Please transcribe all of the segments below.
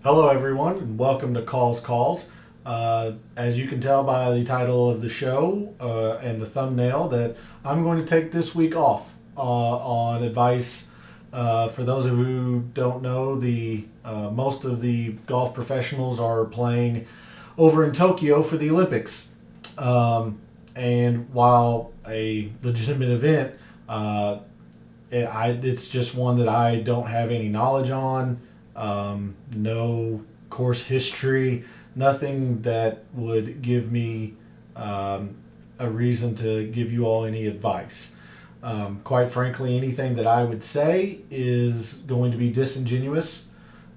Hello, everyone, and welcome to Kahl's Calls. As you can tell by the title of the show and the thumbnail, that I'm going to take this week off on advice. For those of you who don't know, the most of the golf professionals are playing over in Tokyo for the Olympics. And while a legitimate event, it's just one that I don't have any knowledge on. No course history, nothing that would give me a reason to give you all any advice. Quite frankly, anything that I would say is going to be disingenuous.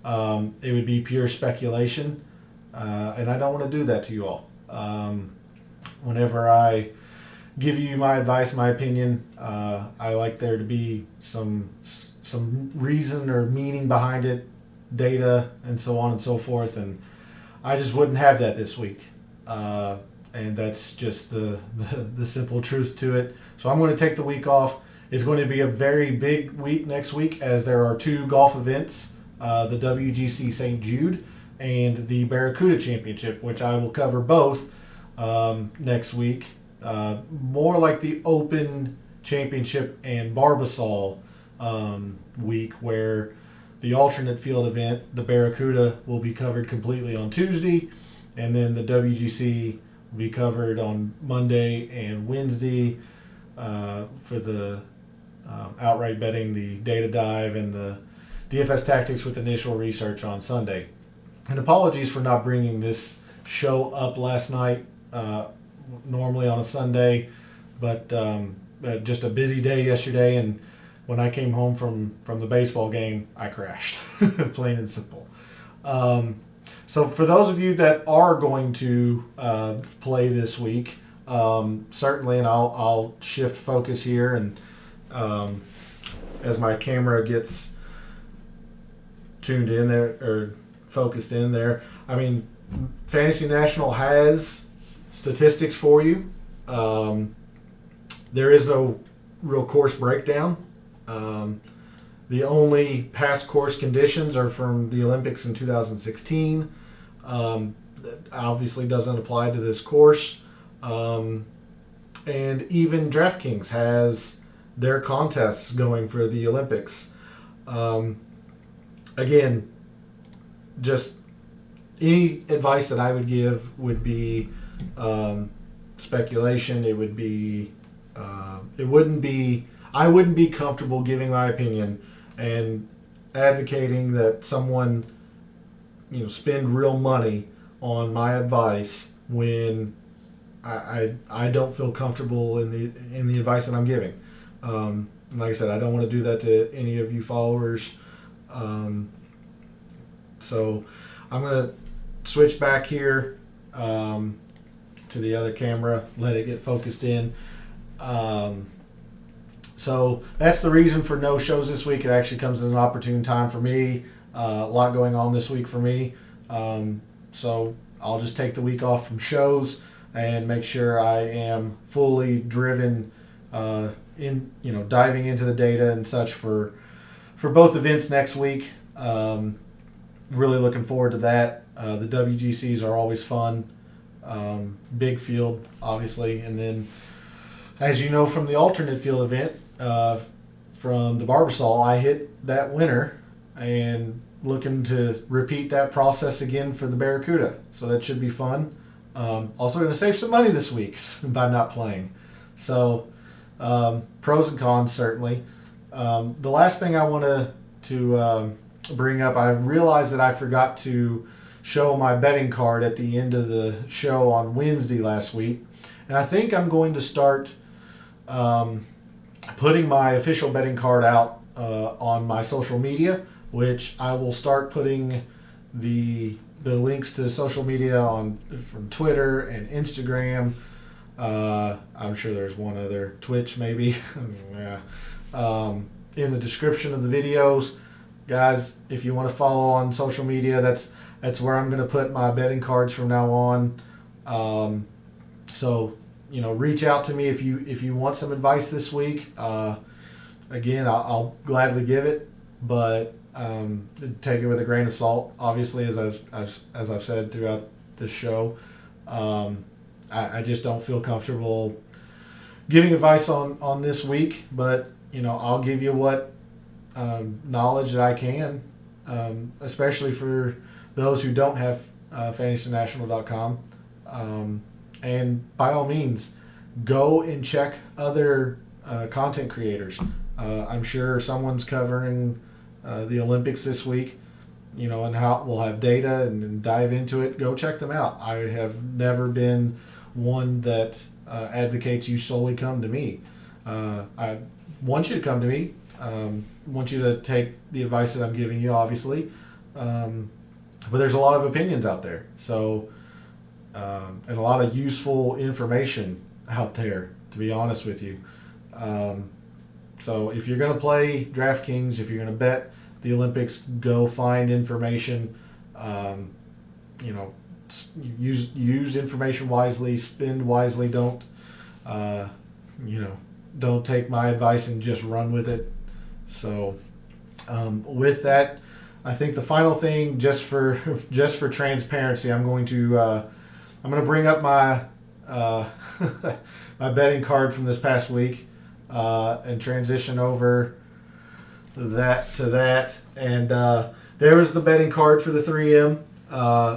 It would be pure speculation, and I don't want to do that to you all. Whenever I give you my advice, my opinion, I like there to be some reason or meaning behind it, data, and so on and so forth. And I just wouldn't have that this week, and that's just the simple truth to it. So I'm going to take the week off. It's going to be a very big week next week, as there are two golf events, the WGC St. Jude and the Barracuda Championship, which I will cover both next week. More like the Open Championship and Barbasol week, where the alternate field event, the Barracuda, will be covered completely on Tuesday, and then the WGC will be covered on Monday and Wednesday for the outright betting, the data dive, and the DFS tactics with initial research on Sunday. And apologies for not bringing this show up last night, normally on a Sunday, but just a busy day yesterday, and when I came home from the baseball game, I crashed, plain and simple. So for those of you that are going to play this week, certainly, and I'll shift focus here, and as my camera gets tuned in there, or focused in there, I mean, Fantasy National has statistics for you. There is no real course breakdown. The only past course conditions are from the Olympics in 2016. That obviously doesn't apply to this course. And even DraftKings has their contests going for the Olympics. Again, just any advice that I would give would be speculation. It would be, I wouldn't be comfortable giving my opinion and advocating that someone, spend real money on my advice when I don't feel comfortable in the advice that I'm giving. Like I said, I don't want to do that to any of you followers. So I'm going to switch back here to the other camera, let it get focused in. So that's the reason for no shows this week. It actually comes at an opportune time for me. A lot going on this week for me. So I'll just take the week off from shows and make sure I am fully driven diving into the data and such for both events next week. Really looking forward to that. The WGCs are always fun. Big field, obviously. And then, as you know from the alternate field event, from the Barbasol, I hit that winner, and looking to repeat that process again for the Barracuda. So that should be fun. Also going to save some money this week by not playing. So pros and cons, certainly. The last thing I want to bring up, I realized that I forgot to show my betting card at the end of the show on Wednesday last week. And I think I'm going to start putting my official betting card out on my social media, which I will start putting the links to social media from Twitter and Instagram. I'm sure there's one other, Twitch maybe. Yeah. In the description of the videos, guys. If you want to follow on social media, that's where I'm going to put my betting cards from now on. So reach out to me if you want some advice this week. Again, I'll gladly give it, but take it with a grain of salt. Obviously, as I've said throughout the show, I just don't feel comfortable giving advice on this week. But I'll give you what knowledge that I can, especially for those who don't have fantasynational.com. And by all means, go and check other content creators. I'm sure someone's covering the Olympics this week, and how we'll have data and dive into it. Go check them out. I have never been one that advocates you solely come to me. I want you to come to me. Want you to take the advice that I'm giving you, obviously. But there's a lot of opinions out there. So, and a lot of useful information out there, to be honest with you. So if you're going to play DraftKings, if you're going to bet the Olympics, go find information. Use information wisely, spend wisely. Don't take my advice and just run with it. So with that, I think the final thing, just for transparency, I'm going to bring up my my betting card from this past week and transition over to that. And there was the betting card for the 3M.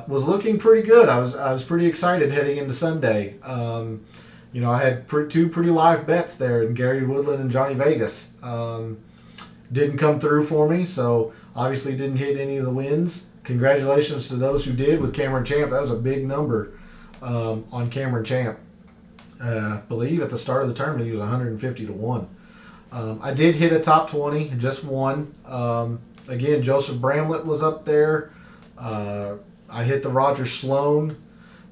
Was looking pretty good. I was pretty excited heading into Sunday. I had two pretty live bets there, in Gary Woodland and Johnny Vegas. Didn't come through for me, so obviously didn't hit any of the wins. Congratulations to those who did with Cameron Champ. That was a big number on Cameron Champ. I believe at the start of the tournament he was 150 to 1. I did hit a top 20, just one. Again, Joseph Bramlett was up there. I hit the Roger Sloan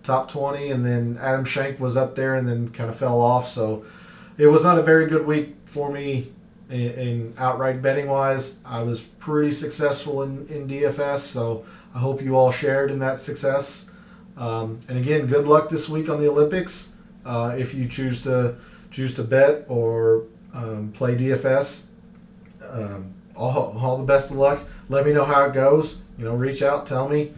top 20, and then Adam Schenk was up there and then kind of fell off. So it was not a very good week for me in outright betting wise. I was pretty successful in DFS, so I hope you all shared in that success. And again, good luck this week on the Olympics. If you choose to bet or play DFS, all the best of luck. Let me know how it goes. Reach out, tell me,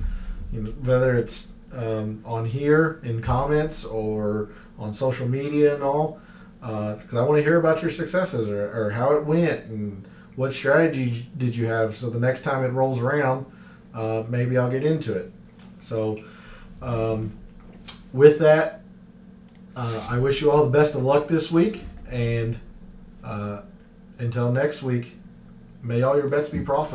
whether it's on here in comments or on social media and all, because I want to hear about your successes or how it went and what strategy did you have, so the next time it rolls around, maybe I'll get into it. So with that, I wish you all the best of luck this week, and until next week, may all your bets be profitable.